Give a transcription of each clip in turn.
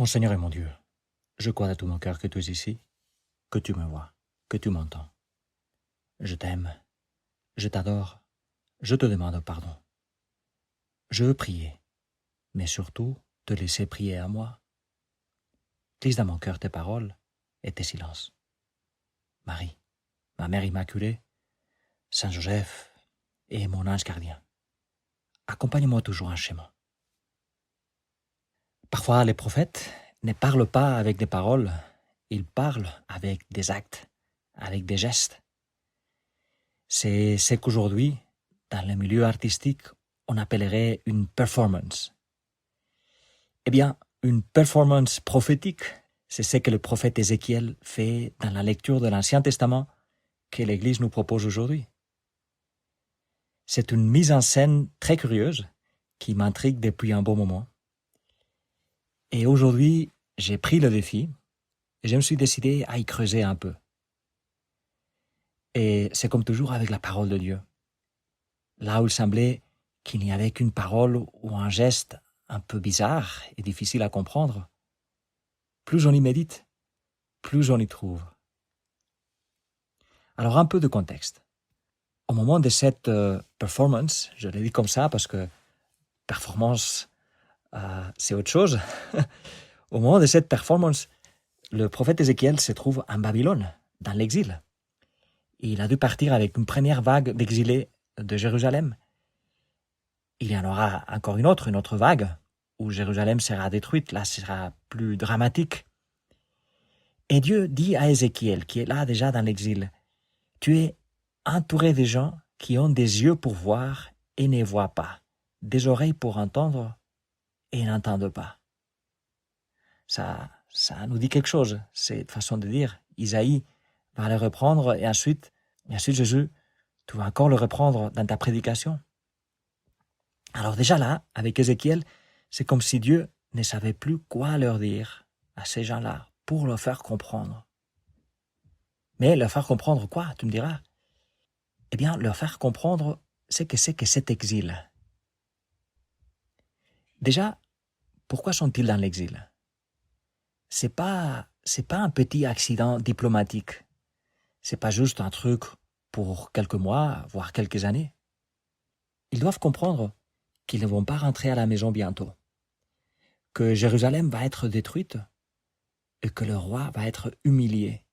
Mon Seigneur et mon Dieu, je crois de tout mon cœur que tu es ici, que tu me vois, que tu m'entends. Je t'aime, je t'adore, je te demande pardon. Je veux prier, mais surtout te laisser prier à moi. Glisse dans mon cœur tes paroles et tes silences. Marie, ma mère immaculée, Saint Joseph et mon ange gardien, accompagne-moi toujours en chemin. Parfois, les prophètes ne parlent pas avec des paroles, ils parlent avec des actes, avec des gestes. C'est ce qu'aujourd'hui, dans le milieu artistique, on appellerait une performance. Eh bien, une performance prophétique, c'est ce que le prophète Ézéchiel fait dans la lecture de l'Ancien Testament que l'Église nous propose aujourd'hui. C'est une mise en scène très curieuse qui m'intrigue depuis un bon moment. Et aujourd'hui, j'ai pris le défi et je me suis décidé à y creuser un peu. Et c'est comme toujours avec la parole de Dieu. Là où il semblait qu'il n'y avait qu'une parole ou un geste un peu bizarre et difficile à comprendre, plus on y médite, plus on y trouve. Alors un peu de contexte. Au moment de cette performance, je l'ai dit comme ça parce que performance, c'est autre chose. Au moment de cette performance, le prophète Ézéchiel se trouve en Babylone, dans l'exil. Il a dû partir avec une première vague d'exilés de Jérusalem. Il y en aura encore une autre vague, où Jérusalem sera détruite, là ce sera plus dramatique. Et Dieu dit à Ézéchiel, qui est là déjà dans l'exil, « Tu es entouré de gens qui ont des yeux pour voir et ne voient pas, des oreilles pour entendre et n'entendent pas. » Ça nous dit quelque chose, cette façon de dire. Isaïe va le reprendre et ensuite Jésus, tu vas encore le reprendre dans ta prédication. Alors déjà là, avec Ézéchiel, c'est comme si Dieu ne savait plus quoi leur dire à ces gens-là pour leur faire comprendre. Mais leur faire comprendre quoi, tu me diras? Eh bien, leur faire comprendre ce que c'est que cet exil. Déjà, pourquoi sont-ils dans l'exil? C'est pas un petit accident diplomatique. C'est pas juste un truc pour quelques mois, voire quelques années. Ils doivent comprendre qu'ils ne vont pas rentrer à la maison bientôt, que Jérusalem va être détruite et que le roi va être humilié,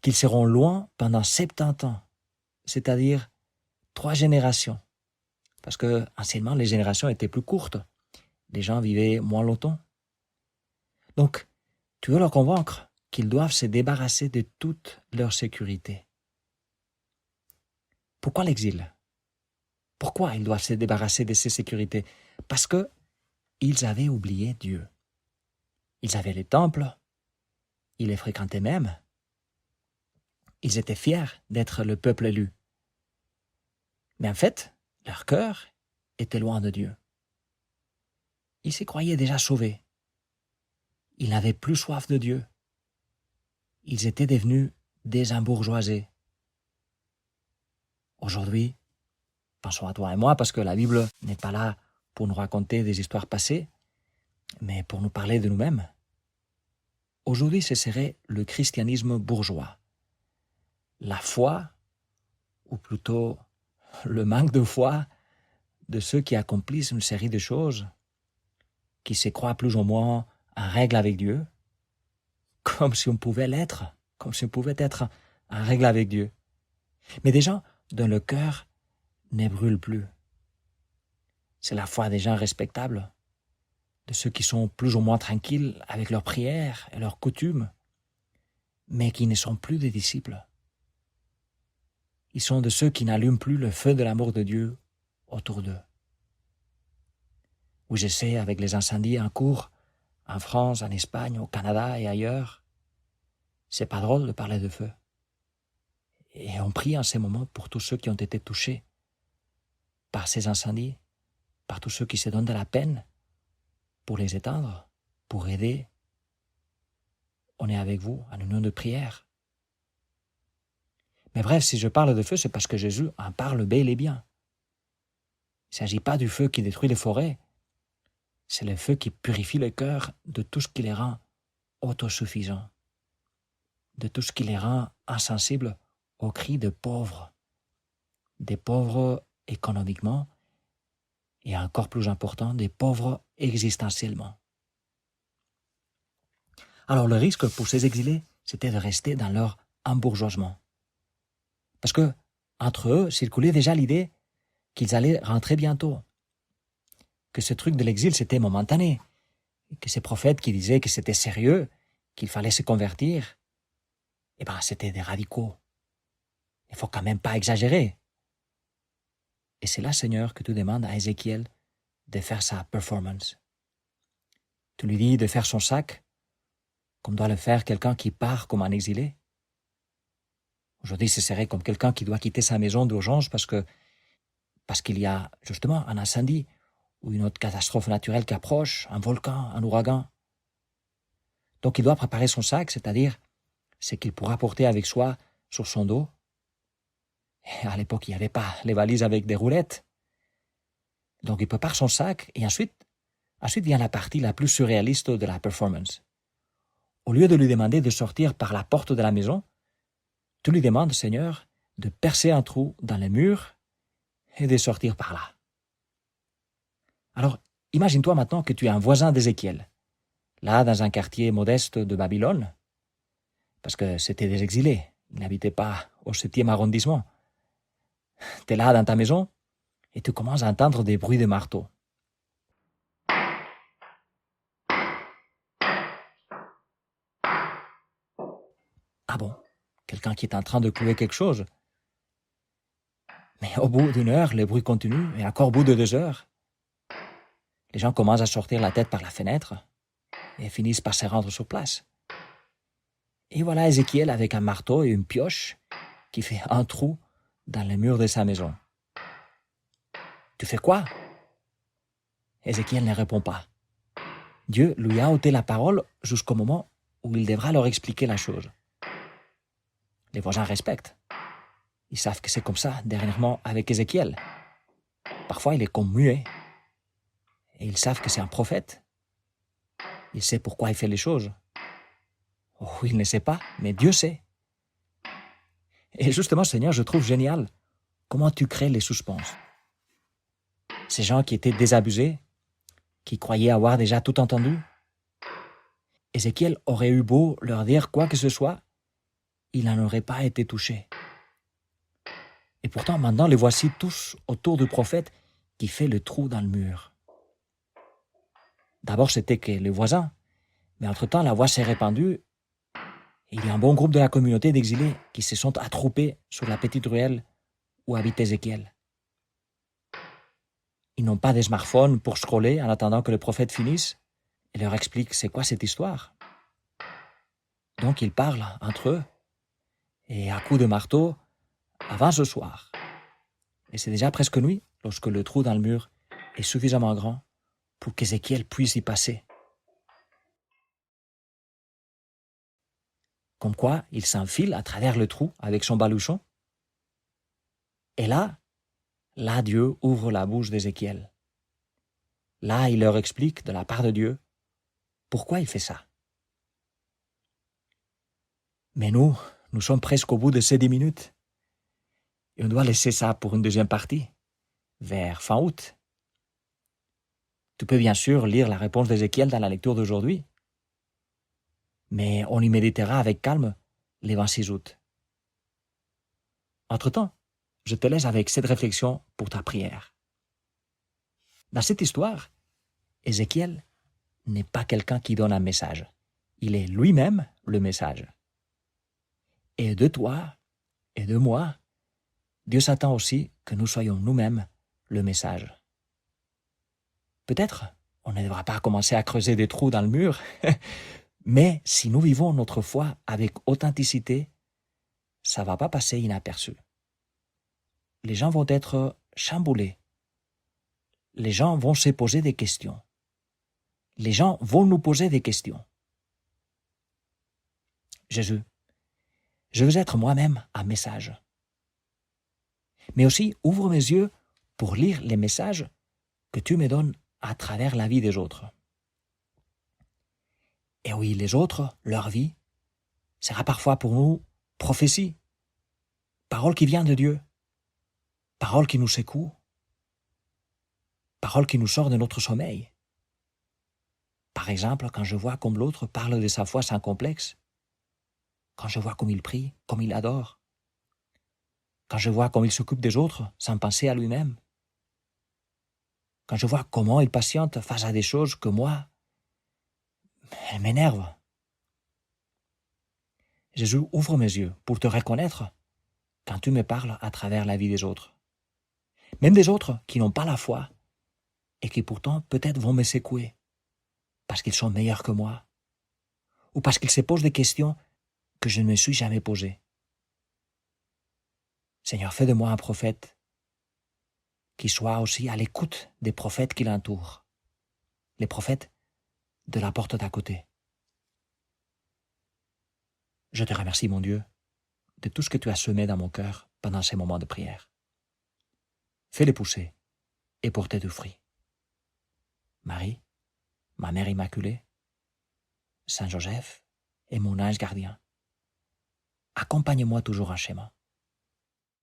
qu'ils seront loin pendant 70 ans, c'est-à-dire 3 générations, parce que anciennement les générations étaient plus courtes, les gens vivaient moins longtemps. Donc, tu veux leur convaincre qu'ils doivent se débarrasser de toute leur sécurité. Pourquoi l'exil? Pourquoi ils doivent se débarrasser de ces sécurités? Parce que ils avaient oublié Dieu. Ils avaient les temples, ils les fréquentaient même. Ils étaient fiers d'être le peuple élu. Mais en fait, leur cœur était loin de Dieu. Ils se croyaient déjà sauvés. Ils n'avaient plus soif de Dieu. Ils étaient devenus des embourgeoisés. Aujourd'hui, pensons à toi et moi, parce que la Bible n'est pas là pour nous raconter des histoires passées, mais pour nous parler de nous-mêmes. Aujourd'hui, ce serait le christianisme bourgeois. La foi, ou plutôt le manque de foi de ceux qui accomplissent une série de choses, qui se croient plus ou moins en règle avec Dieu, comme si on pouvait l'être, comme si on pouvait être en règle avec Dieu. Mais des gens dont le cœur ne brûle plus. C'est la foi des gens respectables, de ceux qui sont plus ou moins tranquilles avec leurs prières et leurs coutumes, mais qui ne sont plus des disciples. Ils sont de ceux qui n'allument plus le feu de l'amour de Dieu autour d'eux. Où je sais, avec les incendies en cours, en France, en Espagne, au Canada et ailleurs, c'est pas drôle de parler de feu. Et on prie en ces moments pour tous ceux qui ont été touchés par ces incendies, par tous ceux qui se donnent de la peine pour les éteindre, pour aider. On est avec vous en union de prière. Mais bref, si je parle de feu, c'est parce que Jésus en parle bel et bien. Il ne s'agit pas du feu qui détruit les forêts. c'est le feu qui purifie le cœur de tout ce qui les rend autosuffisants, de tout ce qui les rend insensibles aux cris de pauvres, des pauvres économiquement et encore plus important, des pauvres existentiellement. Alors le risque pour ces exilés, c'était de rester dans leur embourgeoisement. Parce que entre eux circulait déjà l'idée qu'ils allaient rentrer bientôt, que ce truc de l'exil c'était momentané, que ces prophètes qui disaient que c'était sérieux, qu'il fallait se convertir, eh ben c'était des radicaux. Il faut quand même pas exagérer. Et c'est là, Seigneur, que tu demandes à Ézéchiel de faire sa performance. Tu lui dis de faire son sac, comme doit le faire quelqu'un qui part comme un exilé. Aujourd'hui, ce serait comme quelqu'un qui doit quitter sa maison d'urgence parce qu'il y a justement un incendie ou une autre catastrophe naturelle qui approche, un volcan, un ouragan. Donc il doit préparer son sac, c'est-à-dire ce qu'il pourra porter avec soi sur son dos. Et à l'époque, il n'y avait pas les valises avec des roulettes. Donc il prépare son sac et ensuite vient la partie la plus surréaliste de la performance. Au lieu de lui demander de sortir par la porte de la maison, tu lui demandes, Seigneur, de percer un trou dans les murs et de sortir par là. Alors, imagine-toi maintenant que tu es un voisin d'Ézéchiel, là dans un quartier modeste de Babylone, parce que c'était des exilés, ils n'habitaient pas au 7e arrondissement. Tu es là dans ta maison et tu commences à entendre des bruits de marteau. Ah bon, quelqu'un qui est en train de clouer quelque chose. Mais au bout d'une heure, le bruit continue, et encore au bout de 2 heures, les gens commencent à sortir la tête par la fenêtre et finissent par se rendre sur place. Et voilà Ézéchiel avec un marteau et une pioche qui fait un trou dans le mur de sa maison. Tu fais quoi? Ézéchiel ne répond pas. Dieu lui a ôté la parole jusqu'au moment où il devra leur expliquer la chose. Les voisins respectent. Ils savent que c'est comme ça, dernièrement, avec Ézéchiel. Parfois, il est comme muet. Et ils savent que c'est un prophète. Il sait pourquoi il fait les choses. Oh, il ne sait pas, mais Dieu sait. Et justement, Seigneur, je trouve génial comment tu crées les suspens. Ces gens qui étaient désabusés, qui croyaient avoir déjà tout entendu, Ézéchiel aurait eu beau leur dire quoi que ce soit, il n'en aurait pas été touché. Et pourtant, maintenant, les voici tous autour du prophète qui fait le trou dans le mur. D'abord, c'était que les voisins, mais entre-temps, la voix s'est répandue et il y a un bon groupe de la communauté d'exilés qui se sont attroupés sur la petite ruelle où habite Ézéchiel. Ils n'ont pas de smartphone pour scroller en attendant que le prophète finisse et leur explique c'est quoi cette histoire. Donc ils parlent entre eux et à coups de marteau avant ce soir. Et c'est déjà presque nuit lorsque le trou dans le mur est suffisamment grand pour qu'Ézéchiel puisse y passer. Comme quoi, il s'enfile à travers le trou avec son baluchon. Et là, Dieu ouvre la bouche d'Ézéchiel. Là, il leur explique de la part de Dieu pourquoi il fait ça. Mais nous sommes presque au bout de ces 10 minutes. Et on doit laisser ça pour une deuxième partie, vers fin août. Tu peux bien sûr lire la réponse d'Ézéchiel dans la lecture d'aujourd'hui, mais on y méditera avec calme les 26 août. Entre-temps, je te laisse avec cette réflexion pour ta prière. Dans cette histoire, Ézéchiel n'est pas quelqu'un qui donne un message. Il est lui-même le message. Et de toi et de moi, Dieu s'attend aussi que nous soyons nous-mêmes le message. Peut-être on ne devra pas commencer à creuser des trous dans le mur, mais si nous vivons notre foi avec authenticité, ça ne va pas passer inaperçu. Les gens vont être chamboulés. Les gens vont se poser des questions. Les gens vont nous poser des questions. Jésus, je veux être moi-même un message. Mais aussi, ouvre mes yeux pour lire les messages que tu me donnes à travers la vie des autres. Et oui, les autres, leur vie, sera parfois pour nous prophétie, parole qui vient de Dieu, parole qui nous secoue, parole qui nous sort de notre sommeil. Par exemple, quand je vois comme l'autre parle de sa foi sans complexe, quand je vois comme il prie, comme il adore, quand je vois comme il s'occupe des autres sans penser à lui-même, quand je vois comment il patiente face à des choses que moi, elles m'énervent. Jésus, ouvre mes yeux pour te reconnaître quand tu me parles à travers la vie des autres. Même des autres qui n'ont pas la foi et qui pourtant peut-être vont me secouer parce qu'ils sont meilleurs que moi ou parce qu'ils se posent des questions que je ne me suis jamais posées. Seigneur, fais de moi un prophète qui soit aussi à l'écoute des prophètes qui l'entourent, les prophètes de la porte d'à côté. Je te remercie, mon Dieu, de tout ce que tu as semé dans mon cœur pendant ces moments de prière. Fais-les pousser et porter du fruit. Marie, ma mère immaculée, Saint Joseph et mon ange gardien, accompagne-moi toujours en chemin.